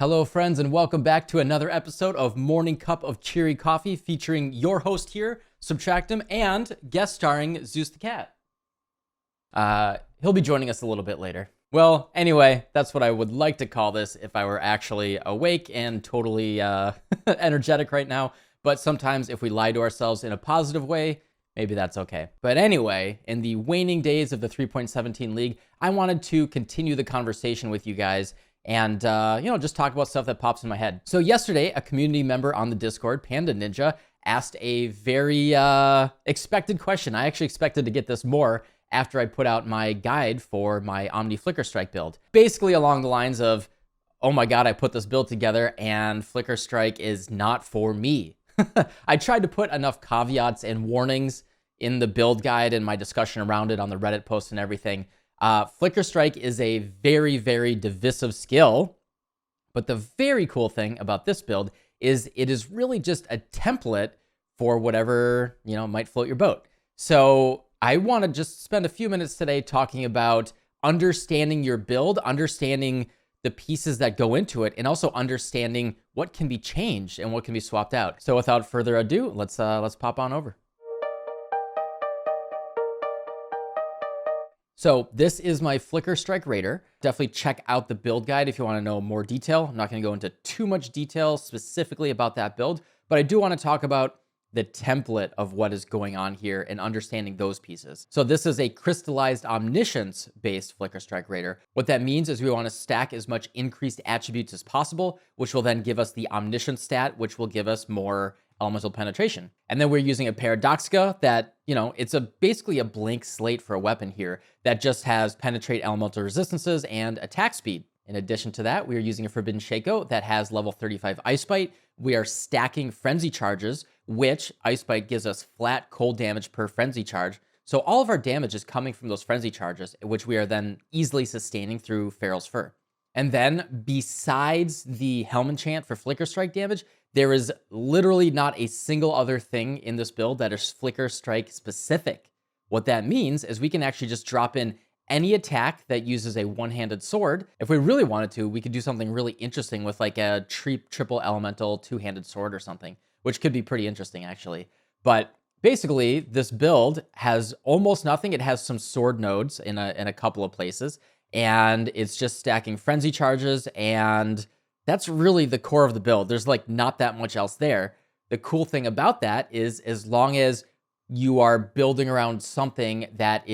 Hello, friends, and welcome back to another episode of Morning Cup of Cheery Coffee featuring your host here, Subtractum, and guest starring Zeus the Cat. He'll be joining us a little bit later. Well, anyway, that's what I would like to call this if I were actually awake and totally energetic right now. But sometimes if we lie to ourselves in a positive way, maybe that's okay. But anyway, in the waning days of the 3.17 league, I wanted to continue the conversation with you guys and, just talk about stuff that pops in my head. So yesterday, a community member on the Discord, Panda Ninja, asked a very expected question. I actually expected to get this more after I put out my guide for my Omni Flicker Strike build. Basically along the lines of, oh my God, I put this build together and Flicker Strike is not for me. I tried to put enough caveats and warnings in the build guide and my discussion around it on the Reddit post and everything. Flicker Strike is a very, very divisive skill, but the very cool thing about this build is it is really just a template for whatever, might float your boat. So I want to just spend a few minutes today talking about understanding your build, understanding the pieces that go into it, and also understanding what can be changed and what can be swapped out. So without further ado, let's pop on over. So this is my Flicker Strike Raider. Definitely check out the build guide if you want to know more detail. I'm not going to go into too much detail specifically about that build, but I do want to talk about the template of what is going on here and understanding those pieces. So this is a crystallized omniscience based Flicker Strike Raider. What that means is we want to stack as much increased attributes as possible, which will then give us the omniscience stat, which will give us more elemental penetration. And then we're using a Paradoxica that, it's basically a blank slate for a weapon here that just has penetrate elemental resistances and attack speed. In addition to that, we are using a Forbidden Shaco that has level 35 Ice Bite. We are stacking Frenzy Charges, which Ice Bite gives us flat cold damage per Frenzy Charge. So all of our damage is coming from those Frenzy Charges, which we are then easily sustaining through Feral's Fur. And then besides the Helm Enchant for Flicker Strike damage, there is literally not a single other thing in this build that is Flicker Strike specific. What that means is we can actually just drop in any attack that uses a one-handed sword. If we really wanted to, we could do something really interesting with like a triple elemental two-handed sword or something, which could be pretty interesting actually. But basically, this build has almost nothing. It has some sword nodes in a couple of places, and it's just stacking Frenzy Charges, and that's really the core of the build. There's like not that much else there. The cool thing about that is as long as you are building around something that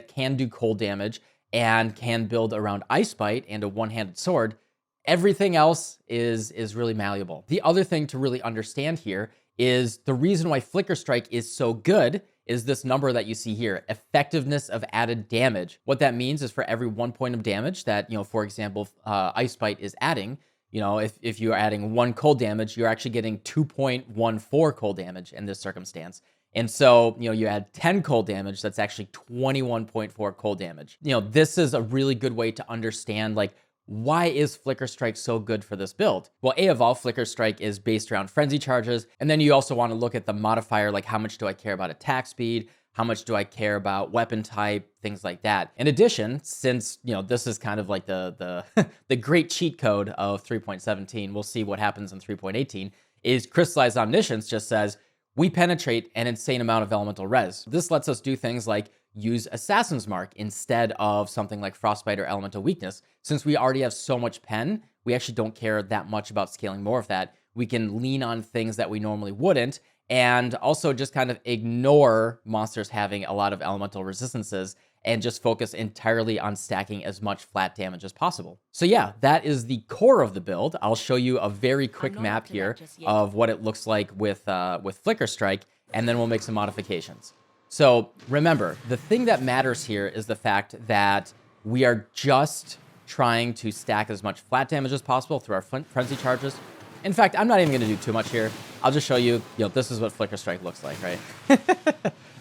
can do cold damage and can build around Ice Bite and a one-handed sword, everything else is really malleable. The other thing to really understand here is the reason why Flicker Strike is so good is this number that you see here, effectiveness of added damage. What that means is for every 1 point of damage that, for example, Ice Bite is adding, if you're adding 1 cold damage, you're actually getting 2.14 cold damage in this circumstance. And so, you add 10 cold damage, that's actually 21.4 cold damage. This is a really good way to understand, why is Flicker Strike so good for this build? Well, A of all, Flicker Strike is based around Frenzy Charges. And then you also want to look at the modifier, like how much do I care about attack speed? How much do I care about weapon type? Things like that. In addition, since, this is kind of like the the great cheat code of 3.17, we'll see what happens in 3.18, is Crystallized Omniscience just says, we penetrate an insane amount of elemental res. This lets us do things like use Assassin's Mark instead of something like Frostbite or Elemental Weakness. Since we already have so much pen, we actually don't care that much about scaling more of that. We can lean on things that we normally wouldn't, and also just kind of ignore monsters having a lot of elemental resistances and just focus entirely on stacking as much flat damage as possible. So yeah, that is the core of the build. I'll show you a very quick map here of what it looks like with Flicker Strike, and then we'll make some modifications. So remember, the thing that matters here is the fact that we are just trying to stack as much flat damage as possible through our Frenzy Charges. In fact, I'm not even going to do too much here. I'll just show you, this is what Flicker Strike looks like, right?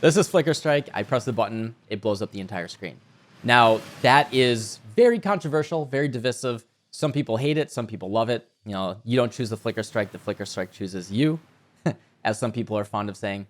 This is Flicker Strike. I press the button, it blows up the entire screen. Now, that is very controversial, very divisive. Some people hate it, some people love it. You don't choose the Flicker Strike chooses you, as some people are fond of saying.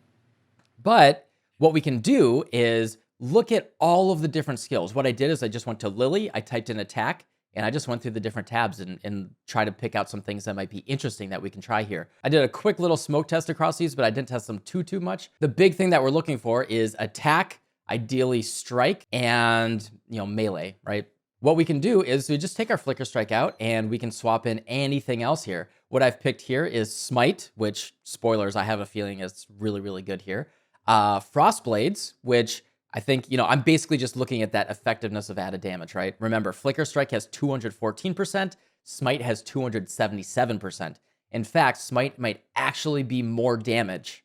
But what we can do is look at all of the different skills. What I did is I just went to Lily, I typed in attack, and I just went through the different tabs and tried to pick out some things that might be interesting that we can try here. I did a quick little smoke test across these, but I didn't test them too much. The big thing that we're looking for is attack, ideally strike, and melee, right? What we can do is we just take our Flicker Strike out and we can swap in anything else here. What I've picked here is Smite, which, spoilers, I have a feeling is really good here. Frost Blades, which I think, I'm basically just looking at that effectiveness of added damage, right? Remember, Flicker Strike has 214%, Smite has 277%. In fact, Smite might actually be more damage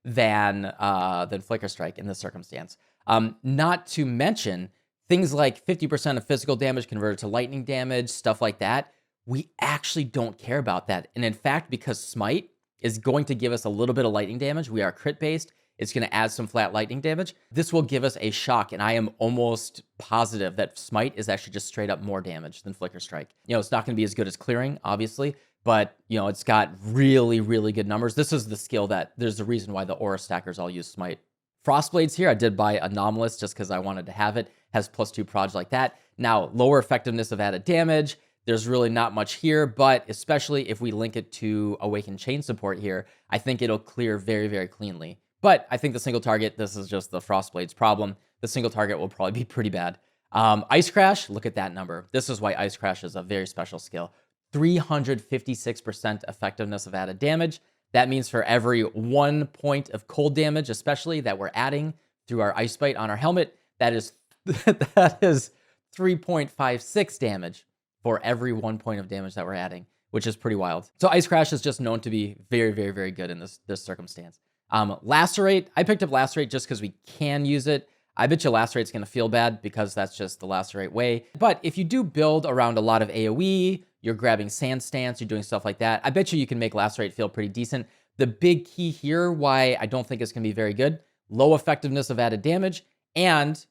than Flicker Strike in this circumstance. Not to mention things like 50% of physical damage converted to lightning damage, stuff like that. We actually don't care about that. And in fact, because Smite is going to give us a little bit of lightning damage, we are crit based, it's going to add some flat lightning damage. This will give us a shock, and I am almost positive that Smite is actually just straight up more damage than Flicker Strike. It's not going to be as good as Clearing, obviously, but it's got really good numbers. This is the skill that there's a reason why the aura stackers all use Smite. Frostblades here, I did buy Anomalous just because I wanted to have it. Has +2 proj like that. Now, lower effectiveness of added damage. There's really not much here, but especially if we link it to Awakened Chain support here, I think it'll clear very cleanly. But I think the single target, this is just the Frostblades problem. The single target will probably be pretty bad. Ice Crash, look at that number. This is why Ice Crash is a very special skill. 356% effectiveness of added damage. That means for every 1 point of cold damage, especially that we're adding through our Ice Bite on our helmet, that is 3.56 damage for every 1 point of damage that we're adding, which is pretty wild. So Ice Crash is just known to be very good in this circumstance. Lacerate, I picked up Lacerate just because we can use it. I bet you Lacerate's going to feel bad because that's just the Lacerate way. But if you do build around a lot of AoE, you're grabbing Sand Stance, you're doing stuff like that, I bet you can make Lacerate feel pretty decent. The big key here, why I don't think it's going to be very good, low effectiveness of added damage, and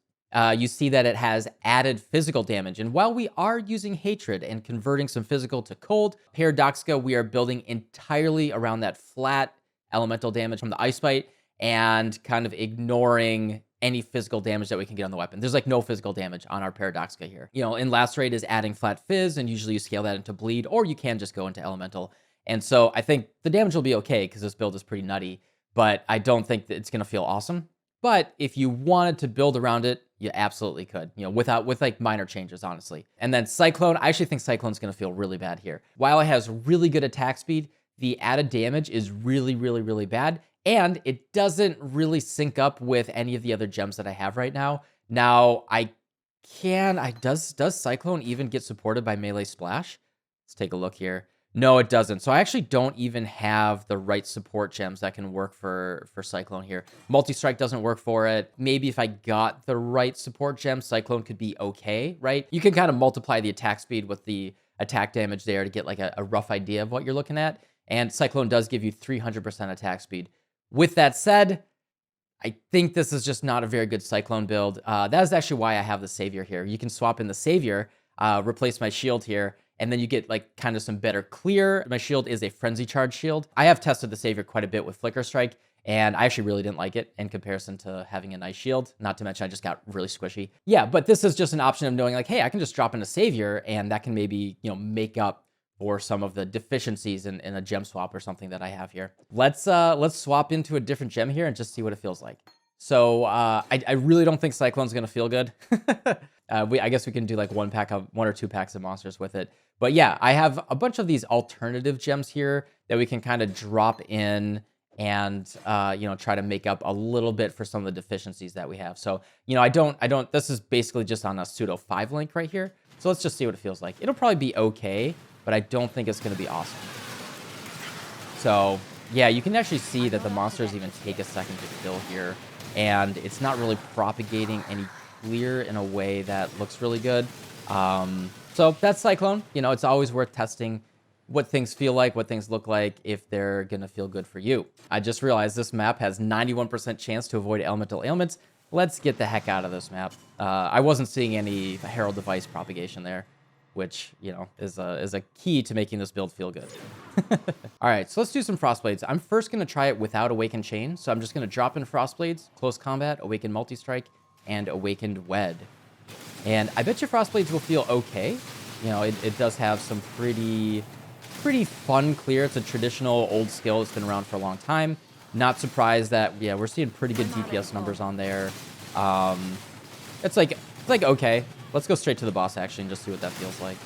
you see that it has added physical damage. And while we are using Hatred and converting some physical to cold, Paradoxica, we are building entirely around that flat elemental damage from the Ice Bite and kind of ignoring any physical damage that we can get on the weapon. There's like no physical damage on our Paradoxica here. And Lacerate is adding flat fizz, and usually you scale that into bleed, or you can just go into elemental. And so I think the damage will be okay because this build is pretty nutty, but I don't think that it's going to feel awesome. But if you wanted to build around it, you absolutely could, with like minor changes, honestly. And then Cyclone, I actually think Cyclone's going to feel really bad here. While it has really good attack speed, the added damage is really bad. And it doesn't really sync up with any of the other gems that I have right now. Now, does Cyclone even get supported by Melee Splash? Let's take a look here. No, it doesn't. So I actually don't even have the right support gems that can work for Cyclone here. Multi-Strike doesn't work for it. Maybe if I got the right support gem, Cyclone could be okay, right? You can kind of multiply the attack speed with the attack damage there to get like a rough idea of what you're looking at. And Cyclone does give you 300% attack speed. With that said, I think this is just not a very good Cyclone build. That is actually why I have the Savior here. You can swap in the Savior, replace my shield here, and then you get like kind of some better clear. My shield is a Frenzy Charge shield. I have tested the Savior quite a bit with Flicker Strike, and I actually really didn't like it in comparison to having a nice shield. Not to mention I just got really squishy. Yeah, but this is just an option of knowing like, hey, I can just drop in a Savior, and that can maybe, make up for some of the deficiencies in a gem swap or something that I have here. Let's swap into a different gem here and just see what it feels like. So I really don't think Cyclone's gonna feel good. I guess we can do like one or two packs of monsters with it. But yeah, I have a bunch of these alternative gems here that we can kind of drop in and try to make up a little bit for some of the deficiencies that we have. So I don't. This is basically just on a pseudo 5 link right here. So let's just see what it feels like. It'll probably be okay, but I don't think it's going to be awesome. So yeah, you can actually see that the monsters even take a second to kill here, and it's not really propagating any clear in a way that looks really good. So that's Cyclone. It's always worth testing what things feel like, what things look like, if they're going to feel good for you. I just realized this map has 91% chance to avoid elemental ailments. Let's get the heck out of this map. I wasn't seeing any Herald device propagation there, which, is a key to making this build feel good. All right, so let's do some Frostblades. I'm first going to try it without Awakened Chain. So I'm just going to drop in Frostblades, Close Combat, Awakened Multi-Strike, and Awakened Wed. And I bet you Frostblades will feel okay. You know, it does have some pretty fun clear. It's a traditional old skill. It's been around for a long time. Not surprised that, yeah, we're seeing pretty good DPS numbers on there. It's like okay. Let's go straight to the boss actually and just see what that feels like.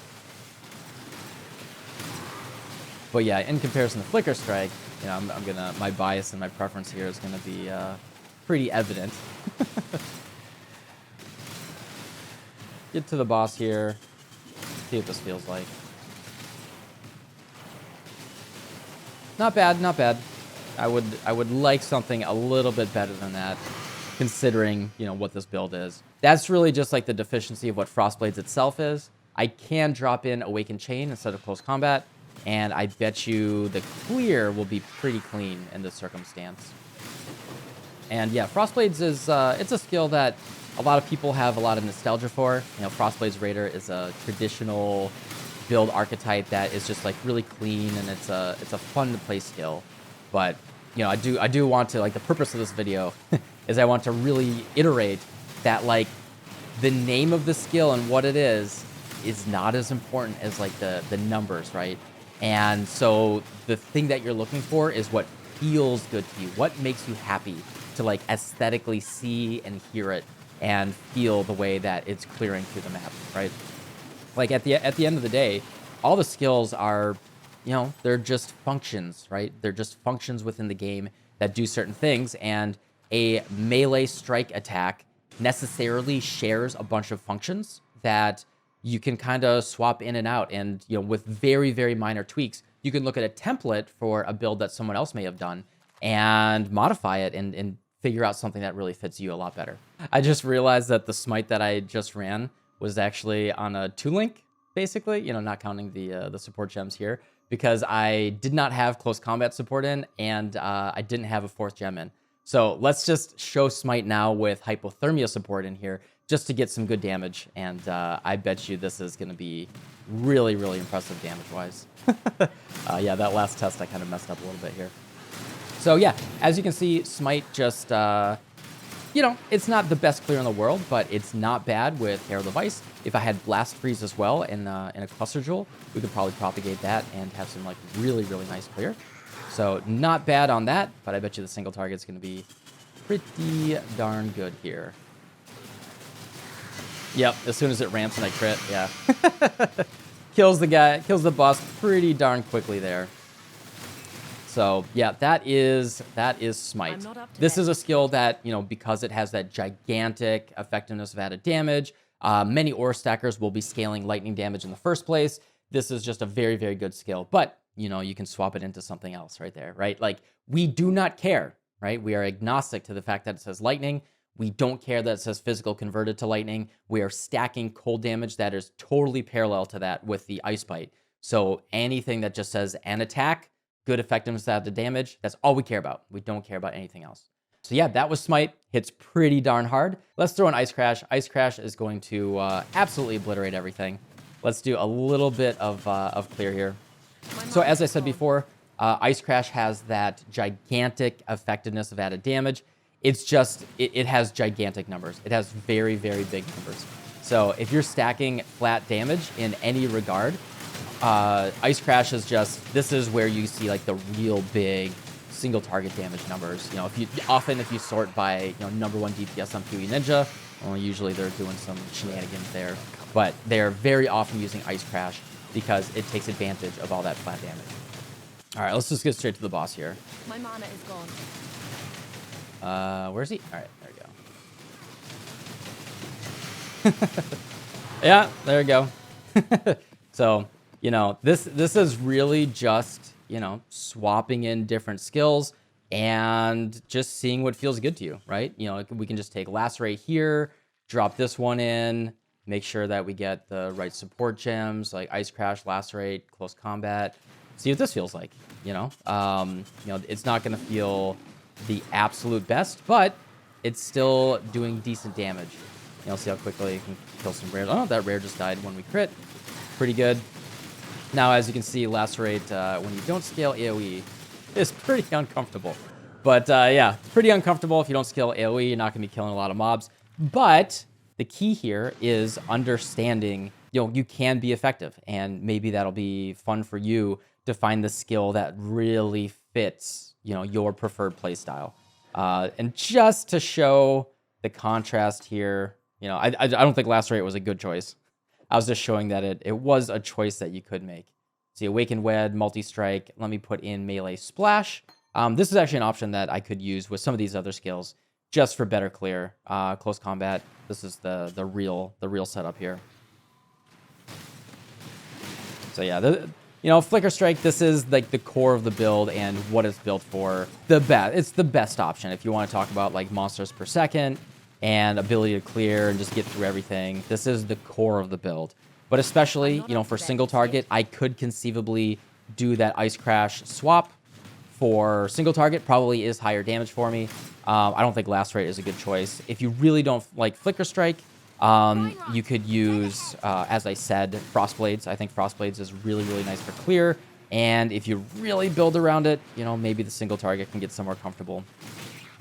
But yeah, in comparison to Flicker Strike, you know, I'm gonna, my bias and my preference here is gonna be pretty evident. Get to the boss here. See what this feels like. Not bad, not bad. I would like something a little bit better than that, considering, you know, what this build is. That's really just like the deficiency of what Frostblades itself is. I can drop in Awakened Chain instead of Close Combat, and I bet you the clear will be pretty clean in this circumstance. And yeah, Frostblades is, it's a skill that a lot of people have a lot of nostalgia for. You know, Frostblades Raider is a traditional build archetype that is just like really clean, and it's a fun to play skill. But you know, I do want to, like, the purpose of this video is I want to really iterate that, like, the name of the skill and what it is not as important as like the numbers, right? And so the thing that you're looking for is what feels good to you, what makes you happy to like aesthetically see and hear it and feel the way that it's clearing through the map, right? Like at the end of the day, all the skills are, you know, they're just functions, right? They're just functions within the game that do certain things, and a melee strike attack necessarily shares a bunch of functions that you can kind of swap in and out. And, you know, with very, very minor tweaks, you can look at a template for a build that someone else may have done and modify it and figure out something that really fits you a lot better. I just realized that the Smite that I just ran was actually on a 2-link, basically, you know, not counting the support gems here, because I did not have close combat support in, and I didn't have a 4th gem in. So let's just show Smite now with hypothermia support in here, just to get some good damage, and I bet you this is going to be really, really impressive damage-wise. Yeah, that last test I kind of messed up a little bit here. So yeah, as you can see, Smite just, you know, it's not the best clear in the world, but it's not bad with Herald of Ice. If I had Blast Freeze as well in a Cluster Jewel, we could probably propagate that and have some like really, really nice clear. So not bad on that, but I bet you the single target's going to be pretty darn good here. Yep, as soon as it ramps and I crit, yeah. Kills the guy, kills the boss pretty darn quickly there. So yeah, that is Smite. This is a skill that, you know, because it has that gigantic effectiveness of added damage, many ore stackers will be scaling lightning damage in the first place. This is just a very, very good skill, but you know, you can swap it into something else right there, right? Like, we do not care, right? We are agnostic to the fact that it says lightning. We don't care that it says physical converted to lightning. We are stacking cold damage that is totally parallel to that with the Ice Bite. So anything that just says an attack, good effectiveness out of the damage, that's all we care about. We don't care about anything else. So yeah, that was Smite. Hits pretty darn hard. Let's throw an Ice Crash. Ice Crash is going to absolutely obliterate everything. Let's do a little bit of clear here. So as I said before, Ice Crash has that gigantic effectiveness of added damage. It's just, it has gigantic numbers. It has very, very big numbers. So if you're stacking flat damage in any regard, Ice Crash is just, this is where you see like the real big single target damage numbers. You know, if you sort by, you know, #1 DPS on PoE Ninja, well, usually they're doing some shenanigans there, but they're very often using Ice Crash because it takes advantage of all that flat damage. All right, let's just get straight to the boss here. My mana is gone. Where's he? All right, there we go. Yeah, there we go. So, you know, this is really just, you know, swapping in different skills and just seeing what feels good to you, right? You know, we can just take Lacerate here, drop this one in, make sure that we get the right support gems like Ice Crash, Lacerate, Close Combat. See what this feels like, you know? You know, it's not going to feel the absolute best, but it's still doing decent damage. You know, see how quickly you can kill some rare. Oh, that rare just died when we crit. Pretty good. Now, as you can see, Lacerate, when you don't scale AoE, is pretty uncomfortable. But yeah, pretty uncomfortable. If you don't scale AoE, you're not going to be killing a lot of mobs. But the key here is understanding, you you can be effective, and maybe that'll be fun for you to find the skill that really fits, your preferred play style. And just to show the contrast here, I don't think Lacerate was a good choice. I was just showing that it was a choice that you could make. See, Awakened Wed, Multi-Strike. Let me put in Melee Splash. This is actually an option that I could use with some of these other skills just for better clear. Close Combat. This is the real setup here. So yeah, Flicker Strike, this is like the core of the build and what it's built for. It's the best option if you want to talk about like monsters per second and ability to clear and just get through everything. This is the core of the build. But especially, for single target, I could conceivably do that Ice Crash swap for single target. Probably is higher damage for me. I don't think Lacerate is a good choice. If you really don't like Flicker Strike, you could use, as I said, Frostblades. I think Frostblades is really, really nice for clear. And if you really build around it, maybe the single target can get somewhere comfortable.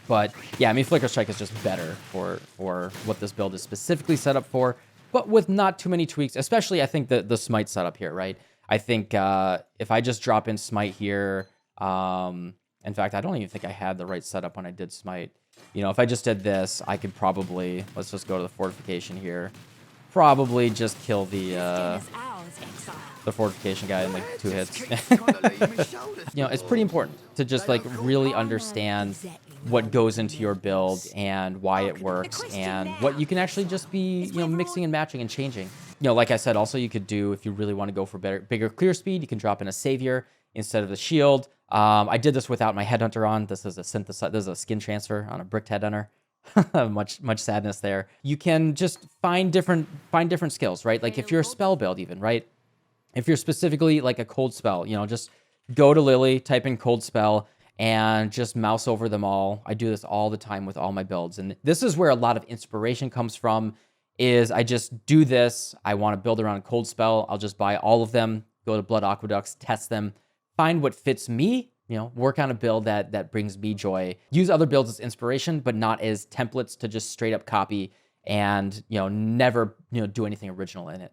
But yeah, I mean, Flicker Strike is just better for what this build is specifically set up for, but with not too many tweaks, especially I think the Smite setup here, right? I think if I just drop in Smite here, in fact, I don't even think I had the right setup when I did Smite. If I just did this, I could probably, let's just go to the fortification here, probably just kill the fortification guy in like 2 hits. It's pretty important to just like really understand what goes into your build and why it works and what you can actually just be, mixing and matching and changing. Like I said, also you could do, if you really want to go for bigger clear speed, you can drop in a Savior instead of the shield. I did this without my Headhunter on. This is a this is a skin transfer on a Bricked Headhunter. much sadness there. You can just find different skills, right? Like if you're a spell build even, right? If you're specifically like a cold spell, just go to Lily, type in cold spell, and just mouse over them all. I do this all the time with all my builds. And this is where a lot of inspiration comes from, is I just do this. I want to build around a cold spell. I'll just buy all of them, go to Blood Aqueducts, test them, find what fits me, work on a build that brings me joy. Use other builds as inspiration, but not as templates to just straight up copy and, never, do anything original in it.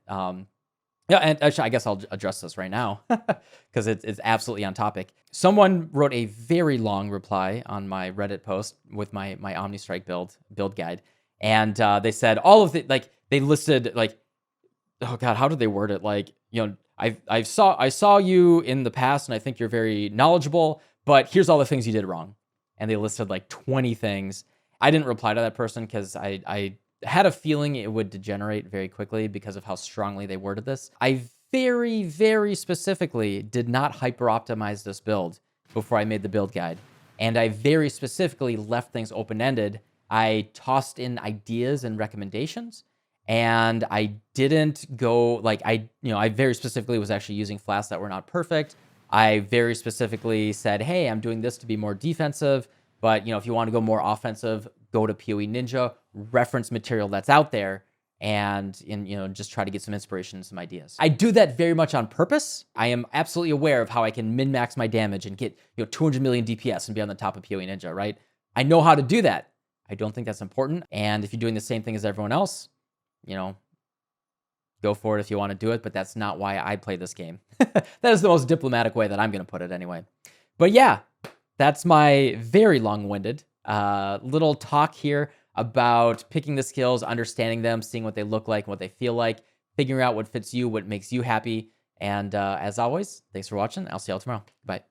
Yeah, and actually, I guess I'll address this right now because it's absolutely on topic. Someone wrote a very long reply on my Reddit post with my Omni-Strike build guide, and they said all of the, like, they listed, like, oh god, how did they word it? Like, I saw you in the past, and I think you're very knowledgeable, but here's all the things you did wrong, and they listed like 20 things. I didn't reply to that person because I had a feeling it would degenerate very quickly because of how strongly they worded this. I very, very specifically did not hyper optimize this build before I made the build guide. And I very specifically left things open-ended. I tossed in ideas and recommendations, and I didn't go like, I very specifically was actually using flasks that were not perfect. I very specifically said, hey, I'm doing this to be more defensive, but if you want to go more offensive, go to PoE Ninja, reference material that's out there, and just try to get some inspiration and some ideas. I do that very much on purpose. I am absolutely aware of how I can min-max my damage and get 200 million DPS and be on the top of PoE Ninja, right? I know how to do that. I don't think that's important. And if you're doing the same thing as everyone else, go for it if you want to do it, but that's not why I play this game. That is the most diplomatic way that I'm going to put it anyway. But yeah, that's my very long-winded little talk here about picking the skills, understanding them, seeing what they look like, what they feel like, figuring out what fits you, what makes you happy. And as always, thanks for watching. I'll see y'all tomorrow. Bye.